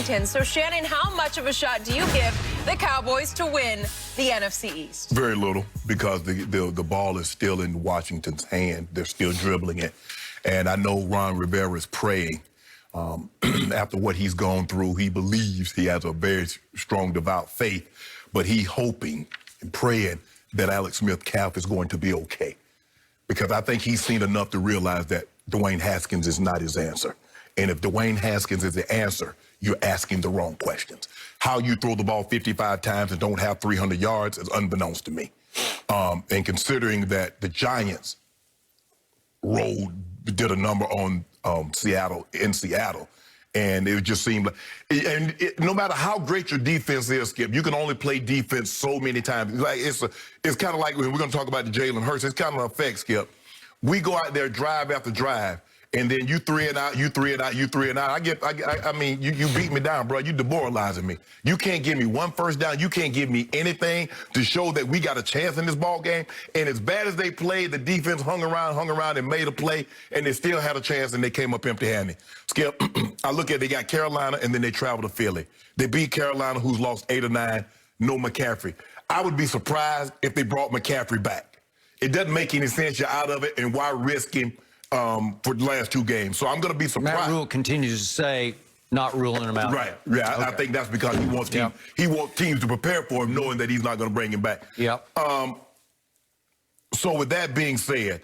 Washington. So, Shannon, how much of a shot do you give the Cowboys to win the NFC East? Very little, because the ball is still in Washington's hand. They're still dribbling it. And I know Ron Rivera is praying. After what he's gone through, he believes he has a very strong, devout faith, but he's hoping and praying that Alex Smith-Calf is going to be okay. Because I think he's seen enough to realize that Dwayne Haskins is not his answer. And if Dwayne Haskins is the answer, you're asking the wrong questions. How you throw the ball 55 times and don't have 300 yards is unbeknownst to me. And considering that the Giants did a number on Seattle, and it just seemed like, no matter how great your defense is, Skip, you can only play defense so many times. Like it's kind of like when we're going to talk about the Jalen Hurts. It's kind of an effect, Skip. We go out there drive after drive, and then you three and out, you three and out, you three and out. I mean, you beat me down, bro. You demoralizing me. You can't give me one first down. You can't give me anything to show that we got a chance in this ball game. And as bad as they played, the defense hung around and made a play, and they still had a chance, and they came up empty-handed. Skip, I look at they got Carolina, and then they travel to Philly. They beat Carolina, who's lost 8 or 9, no McCaffrey. I would be surprised if they brought McCaffrey back. It doesn't make any sense. You're out of it, and why risk him for the last 2 games? So I'm going to be surprised. Matt Rule continues to say not ruling him out. Right. Yeah, okay. I think that's because he wants teams to prepare for him, knowing that he's not going to bring him back. Yep. So with that being said,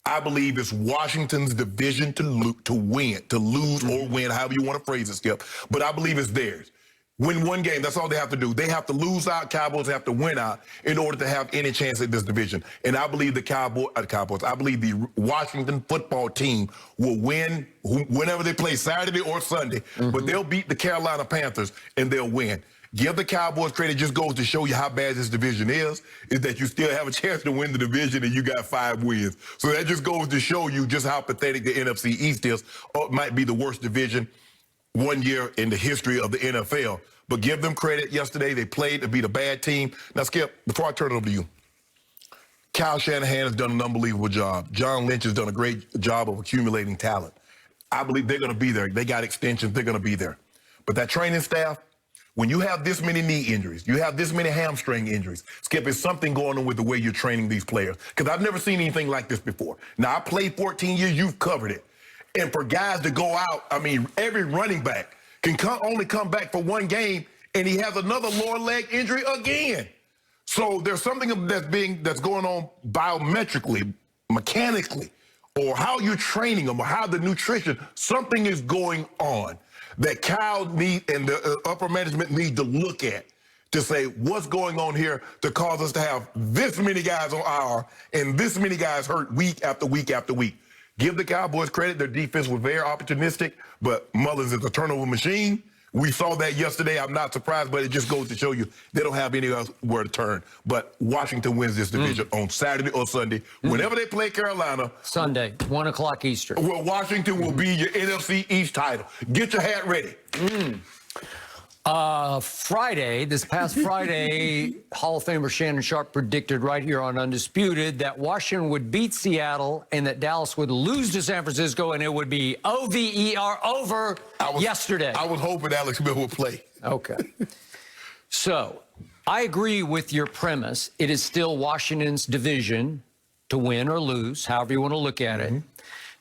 I believe it's Washington's division to lose or win, however you want to phrase it, Skip. But I believe it's theirs. Win one game, that's all they have to do. They have to lose out, Cowboys have to win out in order to have any chance at this division. And I believe I believe the Washington football team will win whenever they play, Saturday or Sunday. But they'll beat the Carolina Panthers, and they'll win. Give the Cowboys credit. Just goes to show you how bad this division is that you still have a chance to win the division, and you got 5 wins. So that just goes to show you just how pathetic the NFC East is. Or it might be the worst division one year in the history of the NFL. But give them credit. Yesterday, they played to beat a bad team. Now, Skip, before I turn it over to you, Kyle Shanahan has done an unbelievable job. John Lynch has done a great job of accumulating talent. I believe they're going to be there. They got extensions. They're going to be there. But that training staff, when you have this many knee injuries, you have this many hamstring injuries, Skip, is something going on with the way you're training these players. Because I've never seen anything like this before. Now, I played 14 years. You've covered it. And for guys to go out, I mean, every running back can only come back for 1 game, and he has another lower leg injury again. So there's something that's going on biometrically, mechanically, or how you're training them, or how the nutrition, something is going on that Kyle and the upper management need to look at to say what's going on here to cause us to have this many guys on IR and this many guys hurt week after week after week. Give the Cowboys credit. Their defense was very opportunistic, but Mullins is a turnover machine. We saw that yesterday. I'm not surprised, but it just goes to show you they don't have anywhere to turn. But Washington wins this division on Saturday or Sunday. Whenever they play Carolina. Sunday, 1 o'clock Eastern. Well, Washington will be your NFC East title. Get your hat ready. Friday, this past Friday, Hall of Famer Shannon Sharp predicted right here on Undisputed that Washington would beat Seattle and that Dallas would lose to San Francisco, and it would be OVER over yesterday. I was hoping Alex Smith would play. Okay. So I agree with your premise. It is still Washington's division to win or lose, however you want to look at it.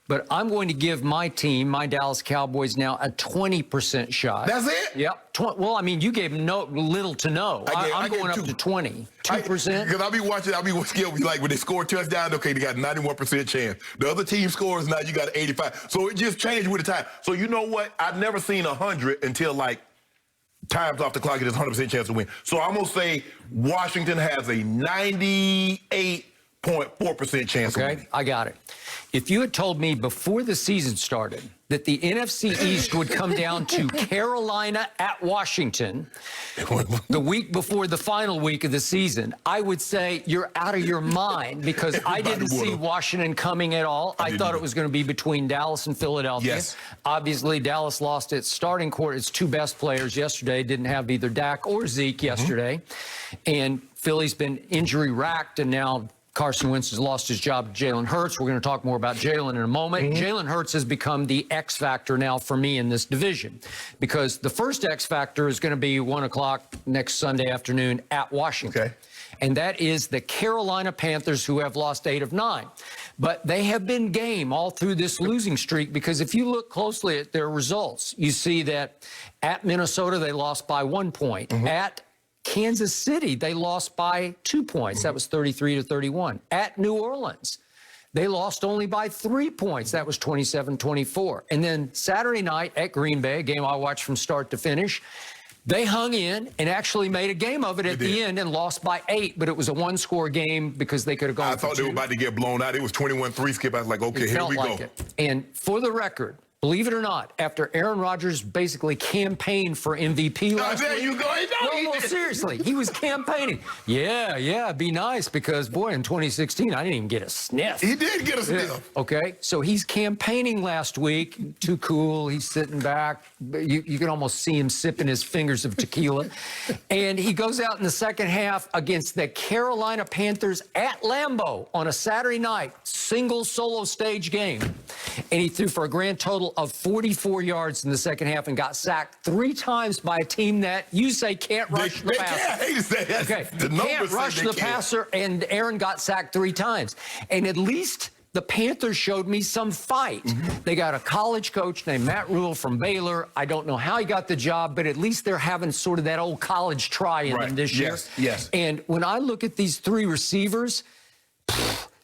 But I'm going to give my team, my Dallas Cowboys, now a 20% shot. That's it? Yep. Well, I mean, you gave little to no. I'm going up to 20. 2%. Because I'll be scared. Like, when they score a touchdown, okay, they got a 91% chance. The other team scores, now you got an 85. So it just changed with the time. So you know what? I've never seen 100 until, like, times off the clock, it is 100% chance to win. So I'm going to say Washington has a 98.4% chance of winning. I got it. If you had told me before the season started that the NFC East would come down to Carolina at Washington the week before the final week of the season, I would say you're out of your mind, because I didn't see Washington coming at all. I thought it was going to be between Dallas and Philadelphia. Yes. Obviously, Dallas lost its starting core, its 2 best players yesterday, didn't have either Dak or Zeke yesterday. And Philly's been injury-racked, and now Carson Wentz has lost his job to Jalen Hurts. We're going to talk more about Jalen in a moment. Jalen Hurts has become the X factor now for me in this division, because the first X factor is going to be 1 o'clock next Sunday afternoon at Washington. Okay. And that is the Carolina Panthers, who have lost 8 of 9. But they have been game all through this losing streak, because if you look closely at their results, you see that at Minnesota, they lost by 1 point. At Kansas City, they lost by 2 points. That was 33-31. At New Orleans, they lost only by 3 points. That was 27-24. And then Saturday night at Green Bay, a game I watched from start to finish, they hung in and actually made a game of it at the end and lost by 8, but it was a one-score game because they could have gone. I thought they were about to get blown out. It was 21-3, Skip. I was like, okay, here we go. And for the record, believe it or not, after Aaron Rodgers basically campaigned for MVP last week. You go. No, seriously, he was campaigning. Yeah, be nice, because, boy, in 2016, I didn't even get a sniff. He did get a sniff. Okay, so he's campaigning last week. Too cool. He's sitting back. You can almost see him sipping his fingers of tequila. And he goes out in the second half against the Carolina Panthers at Lambeau on a Saturday night, single solo stage game. And he threw for a grand total of 44 yards in the second half and got sacked 3 times by a team that you say can't rush the passer. I hate to say that. Okay, The can't rush the passer, and Aaron got sacked 3 times. And at least the Panthers showed me some fight. They got a college coach named Matt Rule from Baylor. I don't know how he got the job, but at least they're having sort of that old college try in them this year. Yes. And when I look at these 3 receivers,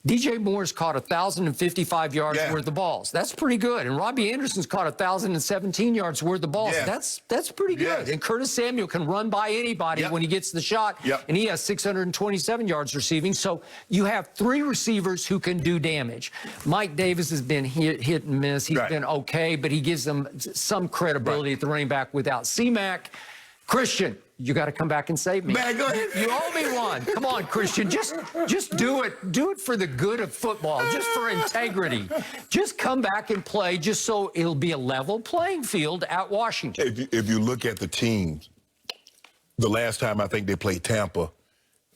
DJ Moore's caught 1,055 yards worth of balls. That's pretty good. And Robbie Anderson's caught 1,017 yards worth of balls. That's pretty good. And Curtis Samuel can run by anybody when he gets the shot. And he has 627 yards receiving. So you have 3 receivers who can do damage. Mike Davis has been hit and miss. He's been okay, but he gives them some credibility at the running back without C-Mac. Christian, you got to come back and save me. Man, go ahead. You owe me one. Come on, Christian. Just do it. Do it for the good of football, just for integrity. Just come back and play, just so it'll be a level playing field at Washington. If you look at the teams, the last time I think they played Tampa,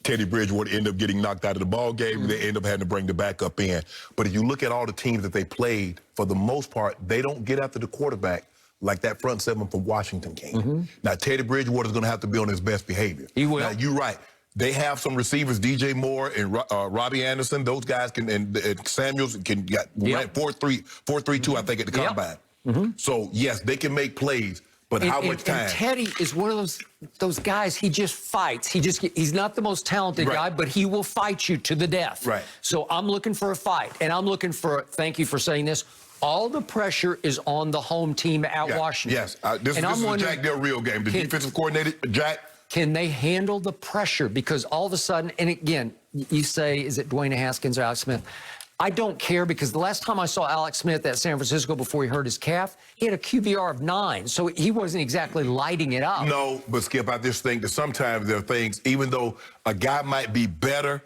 Teddy Bridgewater ended up getting knocked out of the ball game. They end up having to bring the backup in. But if you look at all the teams that they played, for the most part, they don't get after the quarterback like that front 7 from Washington game. Now, Teddy Bridgewater is going to have to be on his best behavior. He will. Now, you're right. They have some receivers, DJ Moore and Robbie Anderson. Those guys can, and Samuels got 4.32, I think, at the combine. So, yes, they can make plays, but how much time? And Teddy is one of those guys, he just fights. He's not the most talented guy, but he will fight you to the death. So I'm looking for a fight, and I'm looking for, thank you for saying this, all the pressure is on the home team at Washington. Yes, this is a Jack Del Rio game. The defensive coordinator, Jack. Can they handle the pressure? Because all of a sudden, and again, you say, is it Dwayne Haskins or Alex Smith? I don't care, because the last time I saw Alex Smith at San Francisco before he hurt his calf, he had a QBR of 9, so he wasn't exactly lighting it up. No, but Skip, I just think that sometimes there are things, even though a guy might be better,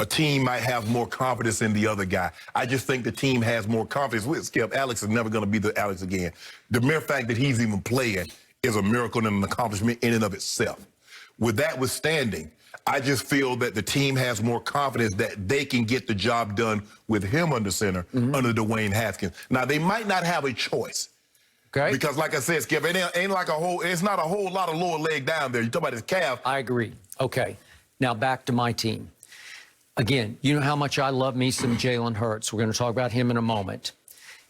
a team might have more confidence in the other guy. I just think the team has more confidence with Skip. Alex is never going to be the Alex again. The mere fact that he's even playing is a miracle and an accomplishment in and of itself. With that withstanding, I just feel that the team has more confidence that they can get the job done with him under center, under Dwayne Haskins. Now, they might not have a choice. Because, like I said, Skip, it ain't like it's not a whole lot of lower leg down there. You talk about his calf. I agree. Okay. Now, back to my team. Again, you know how much I love me some Jalen Hurts. We're going to talk about him in a moment.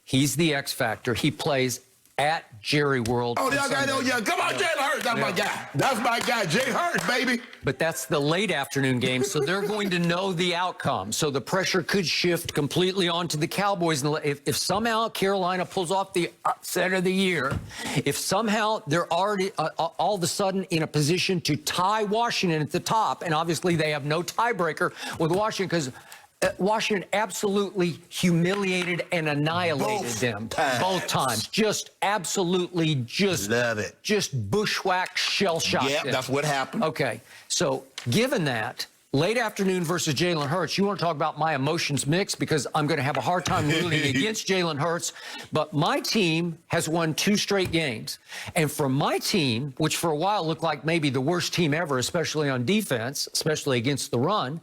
He's the X factor. He plays at Jerry World. Oh, y'all got come on, Jalen Hurts. That's my guy. That's my guy, Jay Hurts, baby. But that's the late afternoon game, so they're going to know the outcome. So the pressure could shift completely onto the Cowboys. If somehow Carolina pulls off the upset of the year, if somehow they're already all of a sudden in a position to tie Washington at the top, and obviously they have no tiebreaker with Washington because Washington absolutely humiliated and annihilated them both times. Just absolutely, love it. Just bushwhack, shell-shocked. Yeah, that's what happened. Okay, so given that, late afternoon versus Jalen Hurts, you want to talk about my emotions mix, because I'm going to have a hard time rooting against Jalen Hurts, but my team has won 2 straight games. And for my team, which for a while looked like maybe the worst team ever, especially on defense, especially against the run,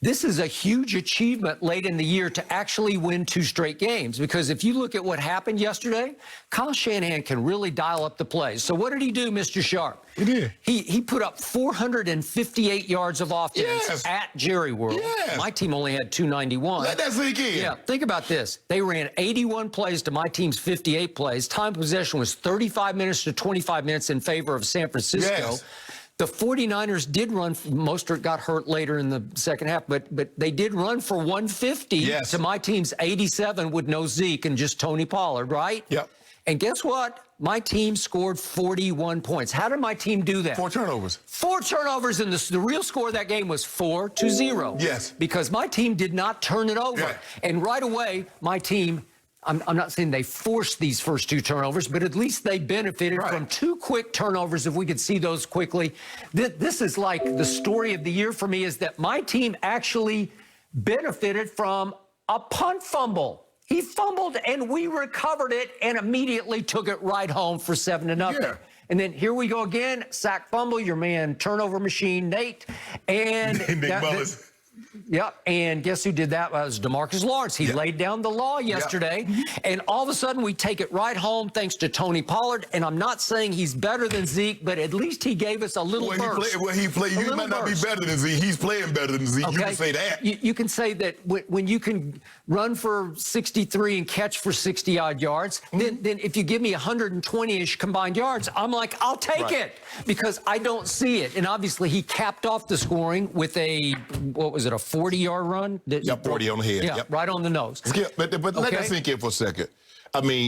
this is a huge achievement late in the year to actually win 2 straight games. Because if you look at what happened yesterday, Kyle Shanahan can really dial up the plays. So what did he do, Mr. Sharp? He did. He put up 458 yards of offense at Jerry World. Yes. My team only had 291. Let that sink in. Yeah, think about this. They ran 81 plays to my team's 58 plays. Time of possession was 35 minutes to 25 minutes in favor of San Francisco. Yes. The 49ers did run. Mostert got hurt later in the second half, but they did run for 150 to my team's 87 with no Zeke and just Tony Pollard, right? Yep. And guess what? My team scored 41 points. How did my team do that? 4 turnovers. 4 turnovers, and the real score of that game was 4-0. Yes. Because my team did not turn it over. Yeah. And right away, my team, I'm not saying they forced these first 2 turnovers, but at least they benefited from 2 quick turnovers, if we could see those quickly. This is like the story of the year for me, is that my team actually benefited from a punt fumble. He fumbled, and we recovered it and immediately took it right home for 7-0. Yeah. And then here we go again, sack fumble, your man, turnover machine, Nate. And Nick Mullins. Yep, and guess who did that? Was DeMarcus Lawrence. He laid down the law yesterday, and all of a sudden we take it right home thanks to Tony Pollard. And I'm not saying he's better than Zeke, but at least he gave us a little burst. He played. You might not be better than Zeke. He's playing better than Zeke. Okay. You can say that. You can say that when you can run for 63 and catch for 60-odd yards, then if you give me 120-ish combined yards, I'm like, I'll take it, because I don't see it. And obviously he capped off the scoring with a, what was it, a 40-yard run? Yeah, 40 on the head. Yeah, right on the nose. Yeah, but let that sink in for a second. I mean,